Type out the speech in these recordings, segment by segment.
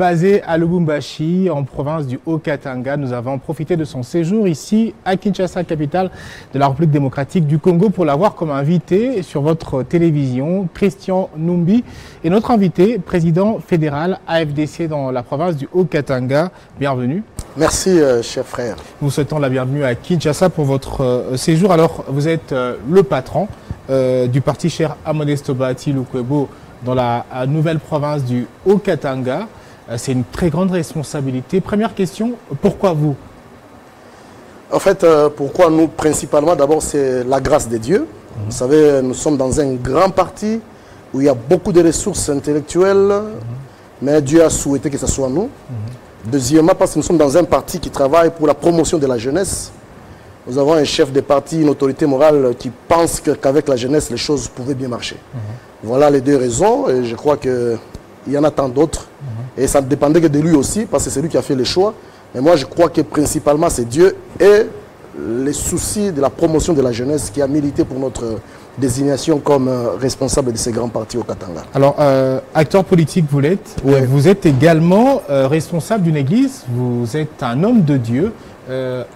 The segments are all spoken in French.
basé à Lubumbashi, en province du Haut-Katanga. Nous avons profité de son séjour ici à Kinshasa, capitale de la République démocratique du Congo, pour l'avoir comme invité sur votre télévision, Christian Numbi. Et notre invité, président fédéral AFDC dans la province du Haut-Katanga. Bienvenue. Merci, cher frère. Nous souhaitons la bienvenue à Kinshasa pour votre séjour. Alors, vous êtes le patron du parti cher Amodesto Bahati Lukwebo dans la nouvelle province du Haut-Katanga. C'est une très grande responsabilité. Première question, pourquoi vous? En fait, pourquoi nous? Principalement, d'abord, c'est la grâce de Dieu. Vous savez, nous sommes dans un grand parti où il y a beaucoup de ressources intellectuelles, mais Dieu a souhaité que ce soit nous. Deuxièmement, parce que nous sommes dans un parti qui travaille pour la promotion de la jeunesse. Nous avons un chef de parti, une autorité morale qui pense qu'avec la jeunesse, les choses pouvaient bien marcher. Voilà les deux raisons, et je crois qu'il y en a tant d'autres. Et ça ne dépendait que de lui aussi, parce que c'est lui qui a fait les choix. Mais moi, je crois que principalement, c'est Dieu et les soucis de la promotion de la jeunesse qui a milité pour notre désignation comme responsable de ces grands partis au Katanga. Alors, acteur politique, vous l'êtes. Oui. Vous êtes également responsable d'une église. Vous êtes un homme de Dieu.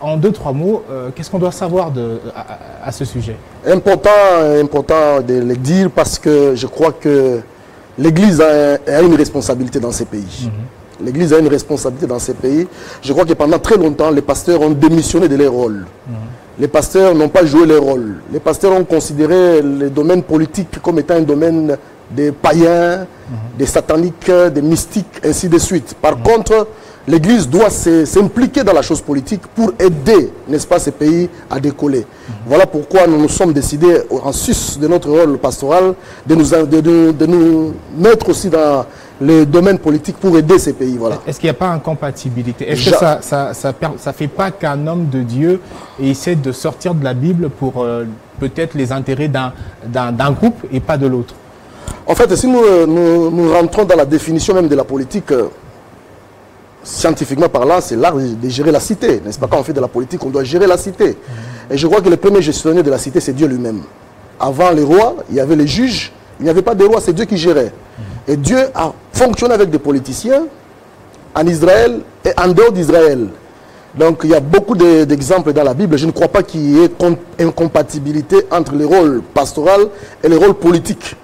En 2-3 mots, qu'est-ce qu'on doit savoir à ce sujet? Important de le dire parce que je crois que l'Église a une responsabilité dans ces pays. L'Église a une responsabilité dans ces pays. Je crois que pendant très longtemps, les pasteurs ont démissionné de leur rôle. Les pasteurs n'ont pas joué leur rôle. Les pasteurs ont considéré le domaine politique comme étant un domaine des païens, des sataniques, des mystiques, ainsi de suite. Par contre, l'Église doit s'impliquer dans la chose politique pour aider, n'est-ce pas, ces pays à décoller. Voilà pourquoi nous nous sommes décidés, en sus de notre rôle pastoral, de nous mettre aussi dans les domaines politiques pour aider ces pays. Voilà. Est-ce qu'il n'y a pas incompatibilité? Est-ce que ça ne fait pas qu'un homme de Dieu essaie de sortir de la Bible pour peut-être les intérêts d'un groupe et pas de l'autre? En fait, si nous rentrons dans la définition même de la politique, scientifiquement parlant, c'est l'art de gérer la cité. N'est-ce pas? Quand on fait de la politique, on doit gérer la cité. Et je crois que le premier gestionnaire de la cité, c'est Dieu lui-même. Avant les rois, il y avait les juges. Il n'y avait pas de rois, c'est Dieu qui gérait. Et Dieu a fonctionné avec des politiciens en Israël et en dehors d'Israël. Donc il y a beaucoup d'exemples dans la Bible. Je ne crois pas qu'il y ait incompatibilité entre le rôle pastoral et le rôle politique.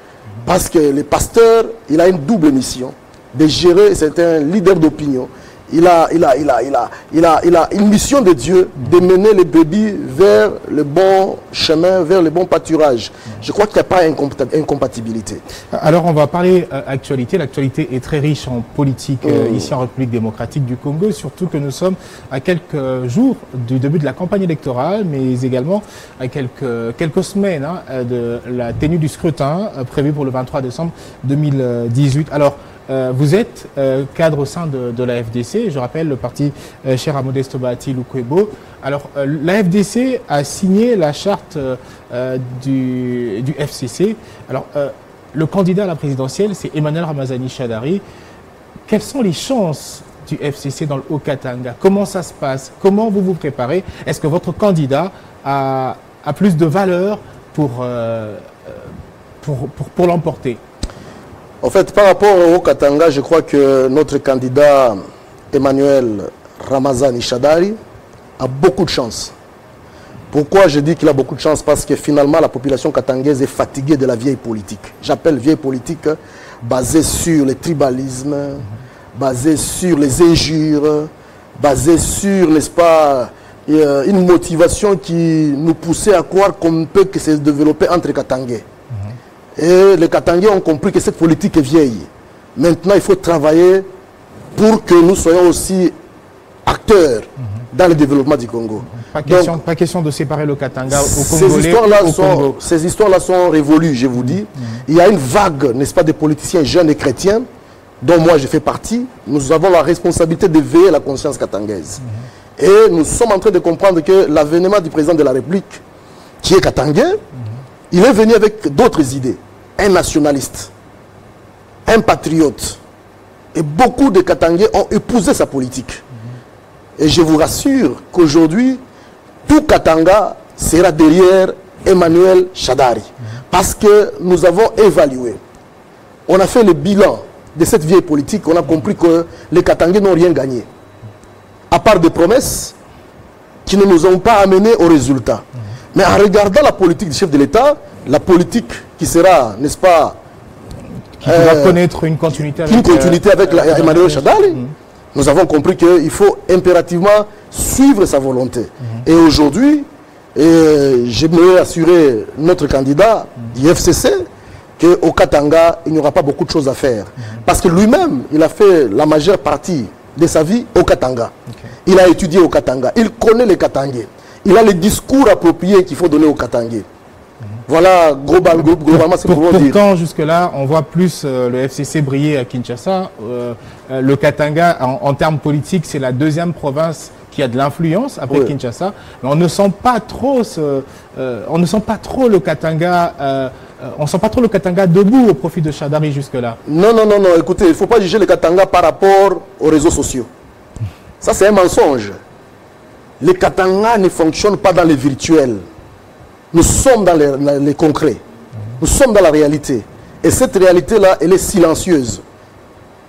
Parce que le pasteur, il a une double mission de gérer, c'est un leader d'opinion. Il a une mission de Dieu de mener les brebis vers le bon chemin, vers le bon pâturage. Je crois qu'il n'y a pas incompatibilité. Alors on va parler actualité. L'actualité est très riche en politique ici en République démocratique du Congo, surtout que nous sommes à quelques jours du début de la campagne électorale, mais également à quelques semaines de la tenue du scrutin prévu pour le 23 décembre 2018. Alors, vous êtes cadre au sein de la FDC, je rappelle le parti cher Amodesto Bahati Lukwebo. Alors la FDC a signé la charte du FCC. Alors le candidat à la présidentielle, c'est Emmanuel Ramazani Shadari. Quelles sont les chances du FCC dans le Haut-Katanga? Comment ça se passe? Comment vous vous préparez? Est-ce que votre candidat a plus de valeur pour l'emporter? En fait, par rapport au Katanga, je crois que notre candidat Emmanuel Ramazani Shadari a beaucoup de chance. Pourquoi je dis qu'il a beaucoup de chance? Parce que finalement, la population katangaise est fatiguée de la vieille politique. J'appelle vieille politique basée sur le tribalisme, basée sur les injures, basée sur, n'est-ce pas, une motivation qui nous poussait à croire qu'on ne peut que se développer entre Katangais. Et les Katangais ont compris que cette politique est vieille. Maintenant, il faut travailler pour que nous soyons aussi acteurs dans le développement du Congo. Pas question de séparer le Katanga au Congolais. Ces histoires-là sont révolues, je vous dis. Il y a une vague, n'est-ce pas, de politiciens jeunes et chrétiens, dont moi je fais partie. Nous avons la responsabilité de veiller à la conscience katangaise. Et nous sommes en train de comprendre que l'avènement du président de la République, qui est katangais, il est venu avec d'autres idées. Un nationaliste, un patriote. Et beaucoup de Katangais ont épousé sa politique. Et je vous rassure qu'aujourd'hui, tout Katanga sera derrière Emmanuel Shadari. Parce que nous avons évalué. On a fait le bilan de cette vieille politique, on a compris que les Katangais n'ont rien gagné. À part des promesses qui ne nous ont pas amenés au résultat. Mais en regardant la politique du chef de l'État, la politique qui sera, n'est-ce pas, qui va connaître une continuité avec Emmanuel Shadari, nous avons compris qu'il faut impérativement suivre sa volonté. Et aujourd'hui, j'aimerais assurer notre candidat du FCC qu'au Katanga, il n'y aura pas beaucoup de choses à faire. Parce que lui-même, il a fait la majeure partie de sa vie au Katanga. Il a étudié au Katanga. Il connaît les Katangais. Il a les discours appropriés qu'il faut donner aux Katangais. Voilà, globalement, ce que nous voulons dire. Pourtant, jusque-là, on voit plus le FCC briller à Kinshasa. Le Katanga, en termes politiques, c'est la deuxième province qui a de l'influence après Kinshasa. Mais on ne sent pas trop le Katanga... on ne sent pas trop le Katanga debout au profit de Shadari jusque-là. Non, non, non, non. Écoutez, il ne faut pas juger le Katanga par rapport aux réseaux sociaux. Ça, c'est un mensonge. Les Katanga ne fonctionnent pas dans les virtuels. Nous sommes dans les concrets. Nous sommes dans la réalité. Et cette réalité-là, elle est silencieuse.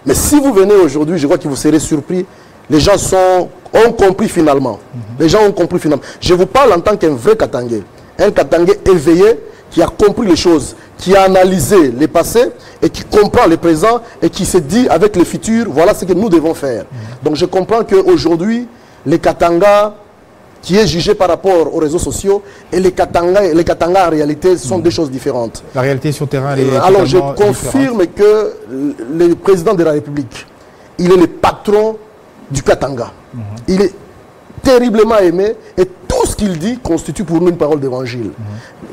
Mais si vous venez aujourd'hui, je crois que vous serez surpris. Les gens ont compris finalement. Les gens ont compris finalement. Je vous parle en tant qu'un vrai Katangais. Un Katangais éveillé qui a compris les choses, qui a analysé les passés et qui comprend le présent et qui se dit avec le futur, voilà ce que nous devons faire. Donc je comprends qu'aujourd'hui, les Katanga qui est jugé par rapport aux réseaux sociaux et les Katanga en réalité sont deux choses différentes. La réalité sur terrain, elle est alors je confirme que le président de la République, il est le patron du Katanga. Il est terriblement aimé et tout ce qu'il dit constitue pour nous une parole d'évangile.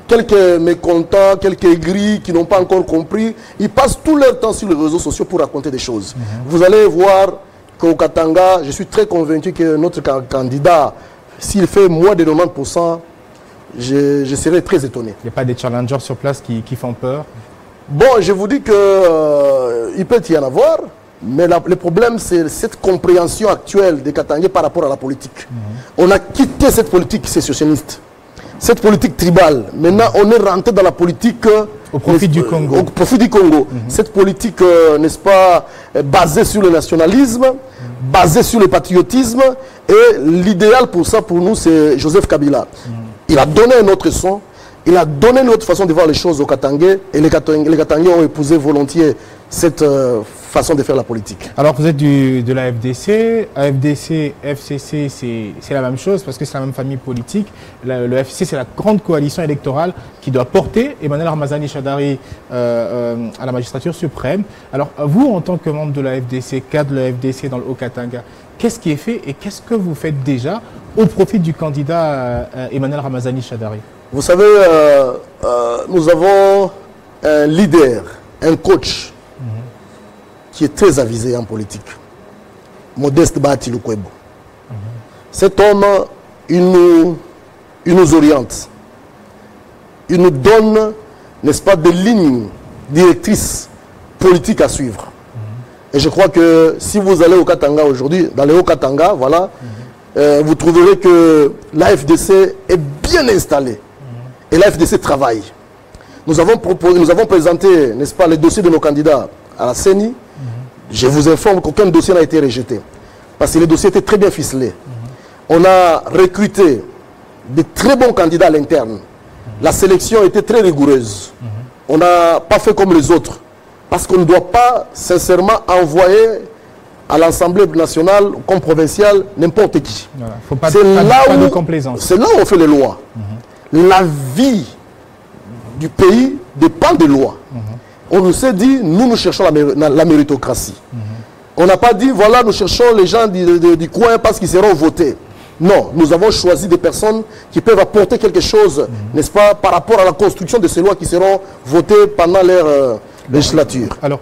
Quelques mécontents, quelques aigris qui n'ont pas encore compris, ils passent tout leur temps sur les réseaux sociaux pour raconter des choses. Vous allez voir qu'au Katanga, je suis très convaincu que notre candidat, s'il fait moins de 90%, je serais très étonné. Il n'y a pas des challengers sur place qui font peur? Bon, je vous dis qu'il peut y en avoir, mais le problème, c'est cette compréhension actuelle des Katangais par rapport à la politique. On a quitté cette politique sécessionniste, cette politique tribale. Maintenant, on est rentré dans la politique... au profit du Congo. Au profit du Congo. Cette politique, n'est-ce pas, basée sur le nationalisme, basée sur le patriotisme. Et l'idéal pour ça, pour nous, c'est Joseph Kabila. Il a donné un autre son. Il a donné une autre façon de voir les choses aux Katangais. Et les Katangais ont épousé volontiers cette façon de faire la politique. Alors vous êtes de la FDC. AFDC, FCC, c'est la même chose parce que c'est la même famille politique. Le FCC, c'est la grande coalition électorale qui doit porter Emmanuel Ramazani Shadari à la magistrature suprême. Alors vous, en tant que membre de la FDC, cadre de la FDC dans le Haut-Katanga, qu'est-ce qui est fait et qu'est-ce que vous faites déjà au profit du candidat Emmanuel Ramazani Shadari? Vous savez, nous avons un leader, un coach qui est très avisé en politique. Modeste Bahati Lukwebo. Cet homme, il nous oriente. Il nous donne, n'est-ce pas, des lignes directrices politiques à suivre. Et je crois que si vous allez au Katanga aujourd'hui, dans le Haut-Katanga, voilà, vous trouverez que la FDC est bien installée. Et la FDC travaille. Nous avons présenté, n'est-ce pas, les dossiers de nos candidats à la CENI. Je vous informe qu'aucun dossier n'a été rejeté. Parce que les dossiers étaient très bien ficelés. On a recruté de très bons candidats à l'interne. La sélection était très rigoureuse. On n'a pas fait comme les autres. Parce qu'on ne doit pas, sincèrement, envoyer à l'Assemblée nationale, comme provinciale, n'importe qui. Voilà. Faut pas de complaisance. C'est là où on fait les lois. La vie du pays dépend des lois. On nous s'est dit, nous cherchons la méritocratie. On n'a pas dit, voilà, nous cherchons les gens du coin parce qu'ils seront votés. Non, nous avons choisi des personnes qui peuvent apporter quelque chose, n'est-ce pas, par rapport à la construction de ces lois qui seront votées pendant leur législature. Alors,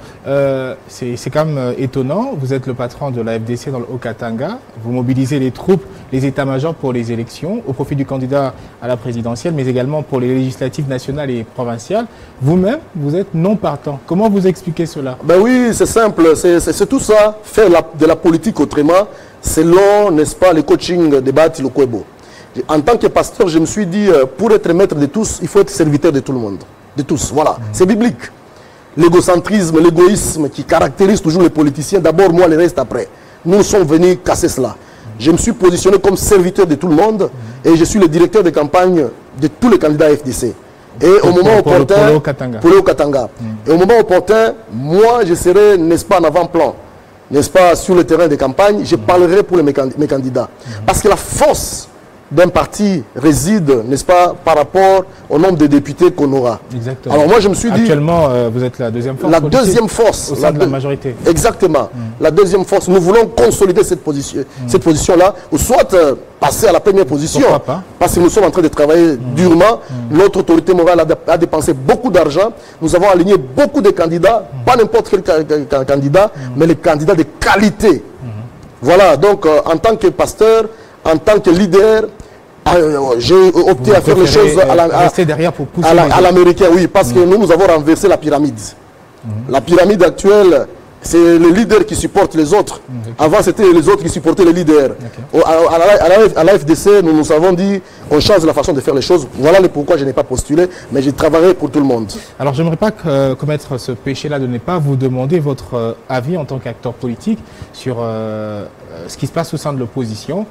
c'est quand même étonnant. Vous êtes le patron de la FDC dans le Haut-Katanga. Vous mobilisez les troupes, les états-majors pour les élections au profit du candidat à la présidentielle, mais également pour les législatives nationales et provinciales. Vous-même, vous êtes non partant. Comment vous expliquez cela? Ben oui, c'est simple. C'est tout ça. Faire de la politique autrement, selon, n'est-ce pas, le coaching de Bahati Lukwebo. En tant que pasteur, je me suis dit, pour être maître de tous, il faut être serviteur de tout le monde. De tous, voilà. C'est biblique. l'égocentrisme, l'égoïsme qui caractérise toujours les politiciens. D'abord, moi, le reste après. Nous sommes venus casser cela. Je me suis positionné comme serviteur de tout le monde et je suis le directeur de campagne de tous les candidats FDC. Et au moment opportun, pour le Katanga. Et au moment opportun, moi, je serai, n'est-ce pas, en avant-plan, n'est-ce pas, sur le terrain de campagne, je parlerai pour mes candidats. Parce que la force d'un parti réside, n'est-ce pas, par rapport au nombre de députés qu'on aura. Exactement. Alors moi, je me suis dit... Actuellement, vous êtes la deuxième force. La deuxième force. Au sein de la majorité. Exactement. La deuxième force. Nous voulons consolider cette position-là, ou soit passer à la première position. Pourquoi pas? Parce que nous sommes en train de travailler durement. Notre autorité morale a dépensé beaucoup d'argent. Nous avons aligné beaucoup de candidats, pas n'importe quel candidat, mais les candidats de qualité. Voilà, donc en tant que pasteur, en tant que leader, j'ai opté à faire les choses à l'américain, oui, parce que nous avons renversé la pyramide. La pyramide actuelle, c'est les leaders qui supportent les autres. Avant, c'était les autres qui supportaient les leaders. À la FDC, nous nous avons dit, on change la façon de faire les choses. Voilà le pourquoi je n'ai pas postulé, mais j'ai travaillé pour tout le monde. Alors, je n'aimerais pas commettre ce péché-là de ne pas vous demander votre avis en tant qu'acteur politique sur ce qui se passe au sein de l'opposition.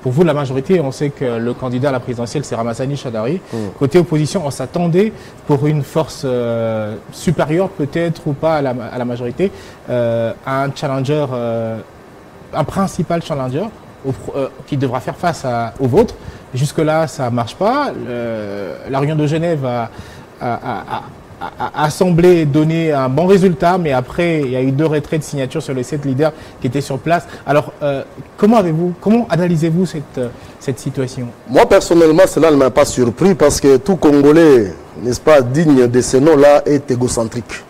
Pour vous, la majorité, on sait que le candidat à la présidentielle, c'est Ramazani Shadary. Côté opposition, on s'attendait pour une force supérieure, peut-être ou pas à la majorité, à un challenger, un principal challenger qui devra faire face au vôtre. Jusque-là, ça ne marche pas. La réunion de Genève a semblé donner un bon résultat, mais après, il y a eu 2 retraits de signature sur les 7 leaders qui étaient sur place. Alors, comment analysez-vous cette situation? Moi, personnellement, cela ne m'a pas surpris parce que tout Congolais, n'est-ce pas, digne de ce nom-là, est égocentrique.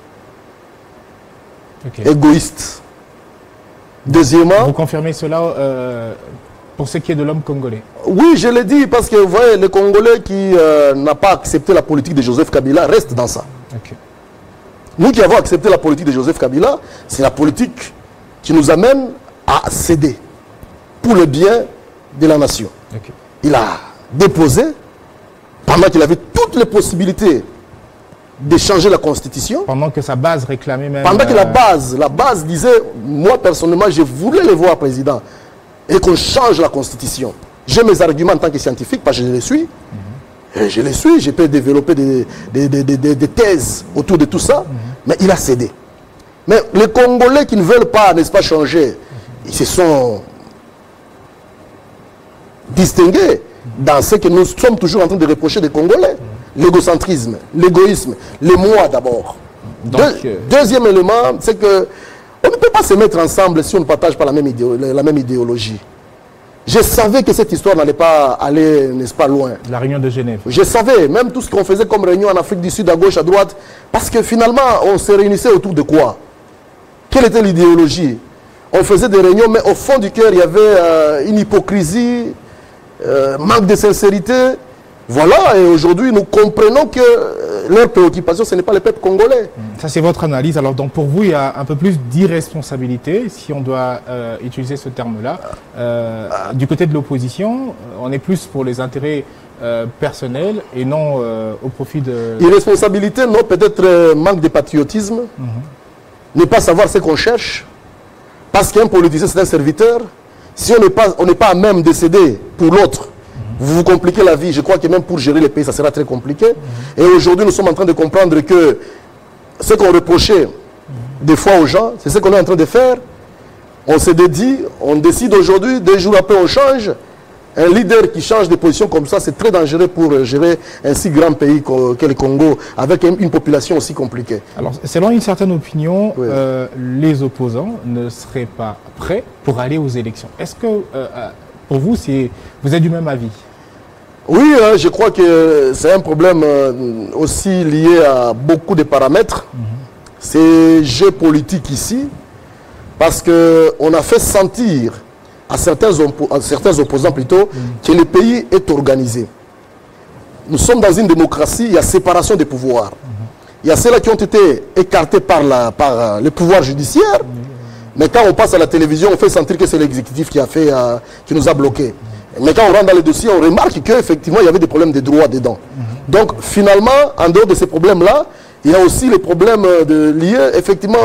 Égoïste. Deuxièmement... Vous confirmez cela pour ce qui est de l'homme congolais? Oui, je l'ai dit, parce que vous voyez, le Congolais qui n'a pas accepté la politique de Joseph Kabila reste dans ça. Nous qui avons accepté la politique de Joseph Kabila, c'est la politique qui nous amène à céder pour le bien de la nation. Il a déposé, pendant qu'il avait toutes les possibilités de changer la constitution. Pendant que sa base réclamait même... Pendant que la base disait, moi personnellement, je voulais le voir président, et qu'on change la constitution. J'ai mes arguments en tant que scientifique, parce que je les suis. Et je les suis, je peux développer des thèses autour de tout ça, mais il a cédé. Mais les Congolais qui ne veulent pas, n'est-ce pas, changer, ils se sont distingués dans ce que nous sommes toujours en train de reprocher des Congolais. L'égocentrisme, l'égoïsme, les moi d'abord. Deuxième élément, c'est que on ne peut pas se mettre ensemble si on ne partage pas la même idéologie. Je savais que cette histoire n'allait pas aller, n'est-ce pas, loin. La réunion de Genève. Je savais, même tout ce qu'on faisait comme réunion en Afrique du Sud, à gauche, à droite, parce que finalement, on se réunissait autour de quoi? Quelle était l'idéologie? On faisait des réunions, mais au fond du cœur, il y avait une hypocrisie, manque de sincérité. Voilà, et aujourd'hui, nous comprenons que leur préoccupation, ce n'est pas le peuple congolais. Ça, c'est votre analyse. Alors, donc, pour vous, il y a un peu plus d'irresponsabilité, si on doit utiliser ce terme-là. Du côté de l'opposition, on est plus pour les intérêts personnels et non au profit de... Irresponsabilité, non, peut-être manque de patriotisme, ne pas savoir ce qu'on cherche, parce qu'un politicien, c'est un serviteur. Si on n'est pas à même de céder pour l'autre, vous vous compliquez la vie. Je crois que même pour gérer les pays, ça sera très compliqué. Et aujourd'hui, nous sommes en train de comprendre que ce qu'on reprochait des fois aux gens, c'est ce qu'on est en train de faire. On se dédie, on décide aujourd'hui, 2 jours après, on change. Un leader qui change de position comme ça, c'est très dangereux pour gérer un si grand pays que le Congo, avec une population aussi compliquée. Alors, selon une certaine opinion, les opposants ne seraient pas prêts pour aller aux élections. Est-ce que, pour vous, vous êtes du même avis? Oui, je crois que c'est un problème aussi lié à beaucoup de paramètres. C'est jeu politique ici, parce qu'on a fait sentir à certains opposants plutôt que le pays est organisé. Nous sommes dans une démocratie, il y a séparation des pouvoirs. Il y a ceux-là qui ont été écartés par le pouvoir judiciaire, mais quand on passe à la télévision, on fait sentir que c'est l'exécutif qui nous a bloqués. Mais quand on rentre dans le dossier, on remarque qu'effectivement, il y avait des problèmes de droit dedans. Donc, finalement, en dehors de ces problèmes-là, Il y a aussi les problèmes liés effectivement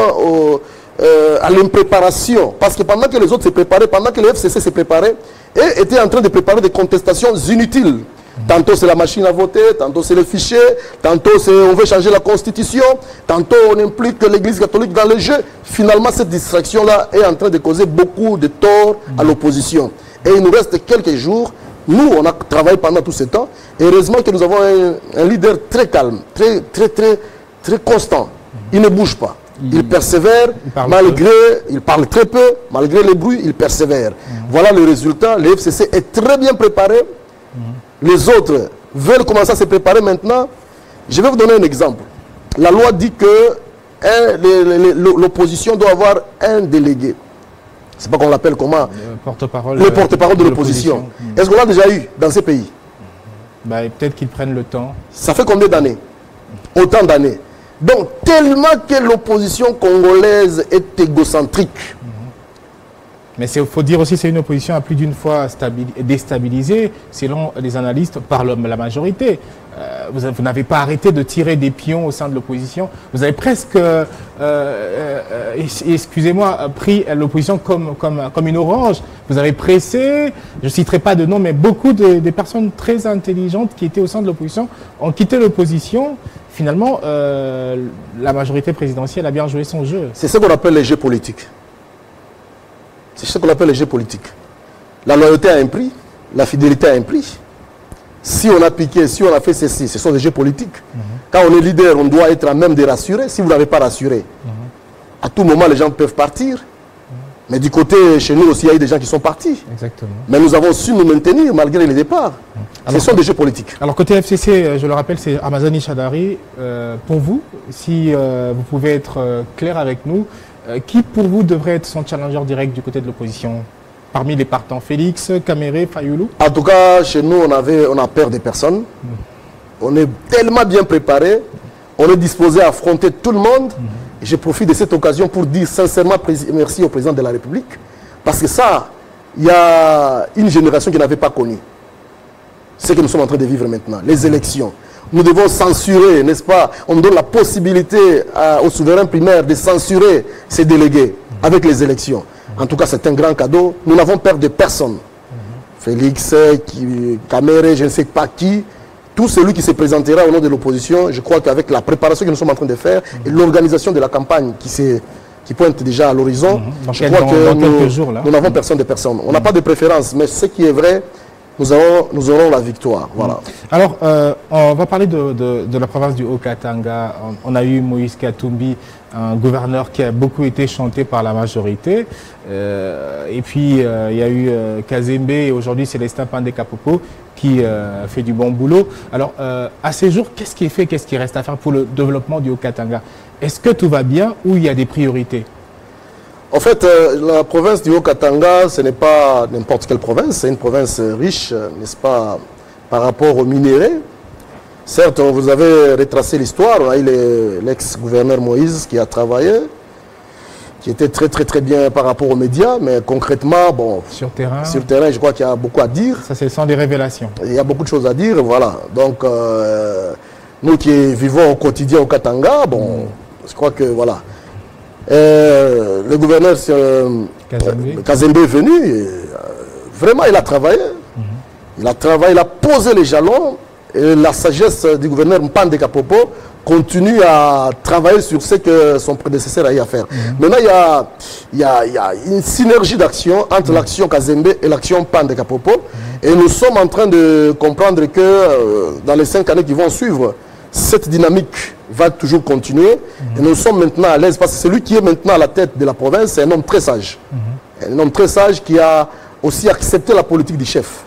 à l'impréparation. Parce que pendant que les autres se préparaient, pendant que le FCC se préparait, et était en train de préparer des contestations inutiles. Tantôt c'est la machine à voter, tantôt c'est le fichier, tantôt c'est on veut changer la constitution, tantôt on implique l'église catholique dans le jeu. Finalement cette distraction-là est en train de causer beaucoup de tort à l'opposition. Et il nous reste quelques jours. Nous, on a travaillé pendant tout ce temps. Et heureusement que nous avons un leader très calme, très constant. Il ne bouge pas. Il persévère, il parle très peu, malgré les bruits, il persévère. Voilà le résultat. Le FCC est très bien préparé. Les autres veulent commencer à se préparer maintenant. Je vais vous donner un exemple. La loi dit que l'opposition doit avoir un délégué. C'est pas qu'on l'appelle comment? Le porte-parole de l'opposition. Est-ce qu'on l'a déjà eu dans ces pays? Peut-être qu'ils prennent le temps. Ça fait combien d'années? Autant d'années. Donc, tellement que l'opposition congolaise est égocentrique. Mais il faut dire aussi que c'est une opposition à plus d'une fois déstabilisée, selon les analystes, par la majorité. Vous n'avez pas arrêté de tirer des pions au sein de l'opposition. Vous avez presque, excusez-moi, pris l'opposition comme une orange. Vous avez pressé, je ne citerai pas de nom, mais beaucoup de personnes très intelligentes qui étaient au sein de l'opposition ont quitté l'opposition. Finalement, la majorité présidentielle a bien joué son jeu. C'est ce qu'on appelle les jeux politiques. C'est ce qu'on appelle les jeux politiques. La loyauté a un prix, la fidélité a un prix. Si on a piqué, si on a fait ceci, ce sont des jeux politiques. Quand on est leader, on doit être à même de rassurer. Si vous n'avez pas rassuré, à tout moment, les gens peuvent partir. Mais du côté, chez nous aussi, il y a eu des gens qui sont partis. Exactement. Mais nous avons su nous maintenir malgré les départs. Ce sont des jeux politiques. Alors, côté FCC, je le rappelle, c'est Ramazani Shadary. Pour vous, si vous pouvez être clair avec nous, qui pour vous devrait être son challenger direct du côté de l'opposition? Parmi les partants, Félix, Kamere, Fayoulou? En tout cas, chez nous, on a peur des personnes. On est tellement bien préparé. On est disposé à affronter tout le monde. Et je profite de cette occasion pour dire sincèrement merci au président de la République. Parce que ça, il y a une génération qui n'avait pas connu ce que nous sommes en train de vivre maintenant, les élections. Nous devons censurer, n'est-ce pas? On donne la possibilité aux souverains primaires de censurer ces délégués avec les élections. En tout cas, c'est un grand cadeau. Nous n'avons peur de personne. Félix, Kamere, je ne sais pas qui, tout celui qui se présentera au nom de l'opposition, je crois qu'avec la préparation que nous sommes en train de faire et l'organisation de la campagne qui pointe déjà à l'horizon, je crois que nous n'avons personne de personne. On n'a pas de préférence, mais ce qui est vrai, nous aurons la victoire. Voilà. Alors, on va parler de la province du Haut-Katanga. On a eu Moïse Katumbi, un gouverneur qui a beaucoup été chanté par la majorité. Et puis, il y a eu Kazembe et aujourd'hui Célestin Pandé-Kapopo qui fait du bon boulot. Alors, à ces jours, qu'est-ce qui est fait, qu'est-ce qui reste à faire pour le développement du Haut-Katanga? Est-ce que tout va bien ou il y a des priorités? En fait, la province du Haut-Katanga, ce n'est pas n'importe quelle province, c'est une province riche, n'est-ce pas, par rapport aux minéraux. Certes, vous avez retracé l'histoire, on a eu l'ex-gouverneur Moïse qui a travaillé, qui était très bien par rapport aux médias, mais concrètement, bon, sur terrain, je crois qu'il y a beaucoup à dire. Ça, ce sont des révélations. Il y a beaucoup de choses à dire, voilà. Donc, nous qui vivons au quotidien au Katanga, bon, je crois que, voilà. Le gouverneur Kazembe est venu, et, vraiment il a travaillé, il a posé les jalons et la sagesse du gouverneur Mpande-Kapopo continue à travailler sur ce que son prédécesseur a eu à faire. Maintenant il y a une synergie d'action entre l'action Kazembe et l'action Mpande-Kapopo et nous sommes en train de comprendre que dans les 5 années qui vont suivre, cette dynamique va toujours continuer et nous sommes maintenant à l'aise parce que celui qui est maintenant à la tête de la province, c'est un homme très sage. Un homme très sage qui a aussi accepté la politique du chef.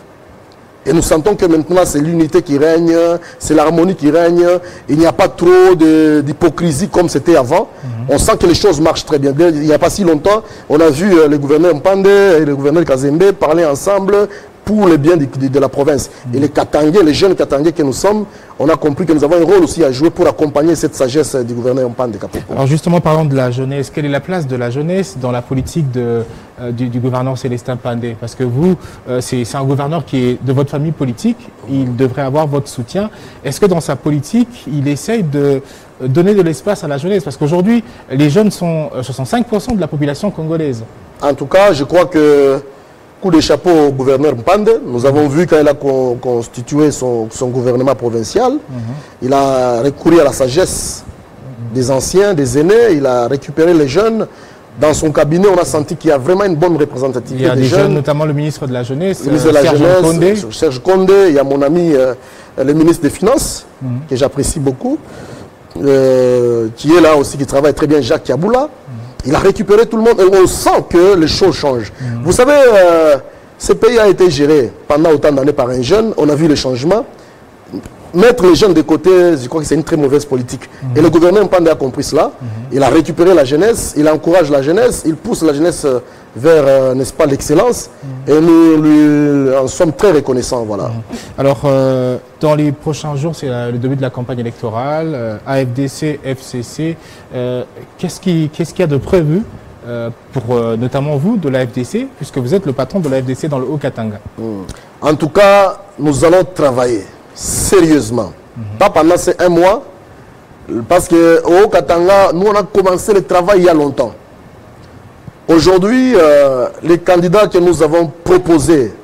Et nous sentons que maintenant c'est l'unité qui règne, c'est l'harmonie qui règne, il n'y a pas trop d'hypocrisie comme c'était avant. On sent que les choses marchent très bien. Il n'y a pas si longtemps, on a vu le gouverneur Mpande et le gouverneur Kazembe parler ensemble pour le bien de la province. Et les Katangais, les jeunes Katangais que nous sommes, on a compris que nous avons un rôle aussi à jouer pour accompagner cette sagesse du gouverneur Mpande-Kapopo. Alors justement, parlons de la jeunesse. Quelle est la place de la jeunesse dans la politique du gouverneur Célestin Pandé? Parce que vous, c'est un gouverneur qui est de votre famille politique, il devrait avoir votre soutien. Est-ce que dans sa politique, il essaye donner de l'espace à la jeunesse? Parce qu'aujourd'hui, les jeunes sont 65% de la population congolaise. En tout cas, je crois que coup de chapeau au gouverneur Mpande. Nous avons vu quand il a constitué son gouvernement provincial, il a recouru à la sagesse des anciens, des aînés, il a récupéré les jeunes. Dans son cabinet, on a senti qu'il y a vraiment une bonne représentativité. Il y a des jeunes, notamment le ministre de la Jeunesse, le ministre de la Jeunesse, Serge Condé. Il y a mon ami, le ministre des Finances, que j'apprécie beaucoup, qui est là aussi, qui travaille très bien, Jacques Yaboula. Il a récupéré tout le monde et on sent que les choses changent. Vous savez, ce pays a été géré pendant autant d'années par un jeune. On a vu les changements. Mettre les jeunes de côté, je crois que c'est une très mauvaise politique. Et le gouvernement Mpande a compris cela. Il a récupéré la jeunesse, il encourage la jeunesse, il pousse la jeunesse vers, n'est-ce pas, l'excellence. Et nous lui en sommes très reconnaissants. Voilà. Alors, dans les prochains jours, c'est le début de la campagne électorale. AFDC, FCC, qu'est-ce qu'il y a de prévu pour notamment vous, de l'AFDC, puisque vous êtes le patron de l'AFDC dans le Haut-Katanga? En tout cas, nous allons travailler sérieusement. Pas pendant ces 1 mois, parce qu'au Haut-Katanga, nous on a commencé le travail il y a longtemps. Aujourd'hui, les candidats que nous avons proposés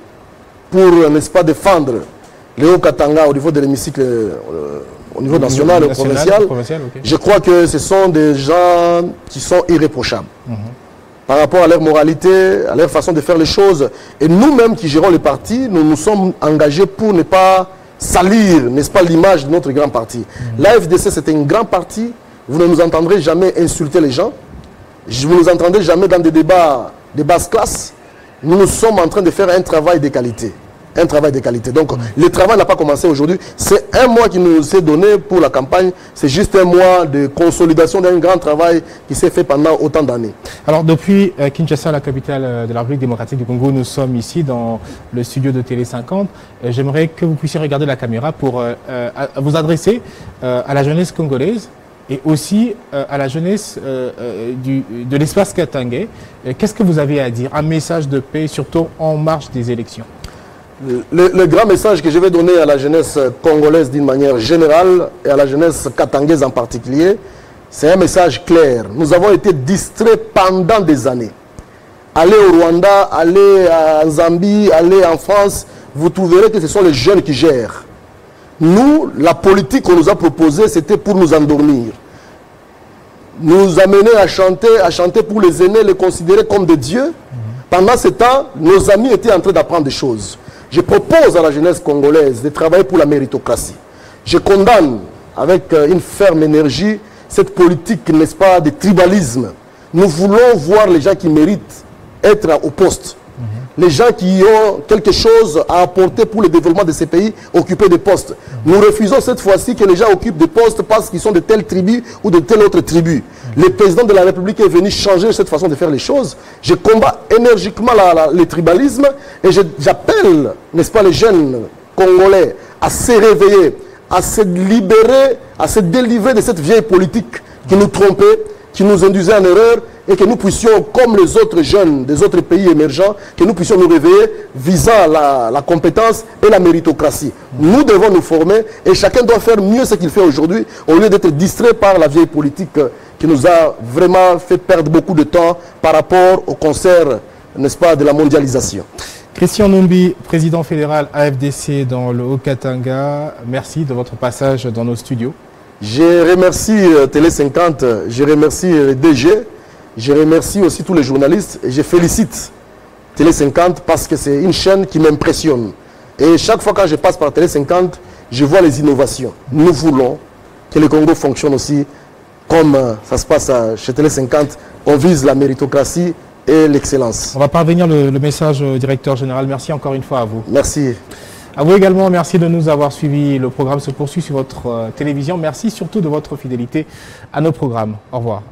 pour, n'est-ce pas, défendre le Haut-Katanga au niveau de l'hémicycle, au niveau national et provincial, okay. Je crois que ce sont des gens qui sont irréprochables. Par rapport à leur moralité, à leur façon de faire les choses. Et nous-mêmes qui gérons les partis, nous nous sommes engagés pour ne pas salir, n'est-ce pas, l'image de notre grand parti. L'AFDC, c'est un grand parti. Vous ne nous entendrez jamais insulter les gens. Vous ne nous entendrez jamais dans des débats de basse classe. Nous sommes en train de faire un travail de qualité. Un travail de qualité. Donc, le travail n'a pas commencé aujourd'hui. C'est 1 mois qui nous est donné pour la campagne. C'est juste 1 mois de consolidation d'un grand travail qui s'est fait pendant autant d'années. Alors, depuis Kinshasa, la capitale de la République démocratique du Congo, nous sommes ici dans le studio de Télé 50. J'aimerais que vous puissiez regarder la caméra pour vous adresser à la jeunesse congolaise et aussi à la jeunesse de l'espace katangais. Qu'est-ce que vous avez à dire? Un message de paix, surtout en marge des élections. Le grand message que je vais donner à la jeunesse congolaise d'une manière générale et à la jeunesse katangaise en particulier, c'est un message clair. Nous avons été distraits pendant des années. Allez au Rwanda, allez en Zambie, allez en France, vous trouverez que ce sont les jeunes qui gèrent. Nous, la politique qu'on nous a proposée, c'était pour nous endormir. Nous amener à chanter pour les aînés, les considérer comme des dieux. Pendant ce temps, nos amis étaient en train d'apprendre des choses. Je propose à la jeunesse congolaise de travailler pour la méritocratie. Je condamne avec une ferme énergie cette politique, n'est-ce pas, de tribalisme. Nous voulons voir les gens qui méritent être au poste. Les gens qui ont quelque chose à apporter pour le développement de ces pays, occuper des postes. Nous refusons cette fois-ci que les gens occupent des postes parce qu'ils sont de telle tribu ou de telle autre tribu. Le président de la République est venu changer cette façon de faire les choses. Je combats énergiquement le tribalisme et j'appelle, n'est-ce pas, les jeunes Congolais à se réveiller, à se libérer, à se délivrer de cette vieille politique qui nous trompait, qui nous induisait en erreur, et que nous puissions, comme les autres jeunes des autres pays émergents, que nous puissions nous réveiller visant la compétence et la méritocratie. Nous devons nous former et chacun doit faire mieux ce qu'il fait aujourd'hui au lieu d'être distrait par la vieille politique qui nous a vraiment fait perdre beaucoup de temps par rapport au concert, n'est-ce pas, de la mondialisation. Christian Numbi, président fédéral AFDC dans le Haut-Katanga, merci de votre passage dans nos studios. Je remercie Télé 50, je remercie les DG, je remercie aussi tous les journalistes et je félicite Télé 50 parce que c'est une chaîne qui m'impressionne. Et chaque fois que je passe par Télé 50, je vois les innovations. Nous voulons que le Congo fonctionne aussi comme ça se passe chez Télé 50. On vise la méritocratie et l'excellence. On va parvenir le message au directeur général. Merci encore une fois à vous. Merci. À vous également, merci de nous avoir suivis. Le programme se poursuit sur votre télévision. Merci surtout de votre fidélité à nos programmes. Au revoir.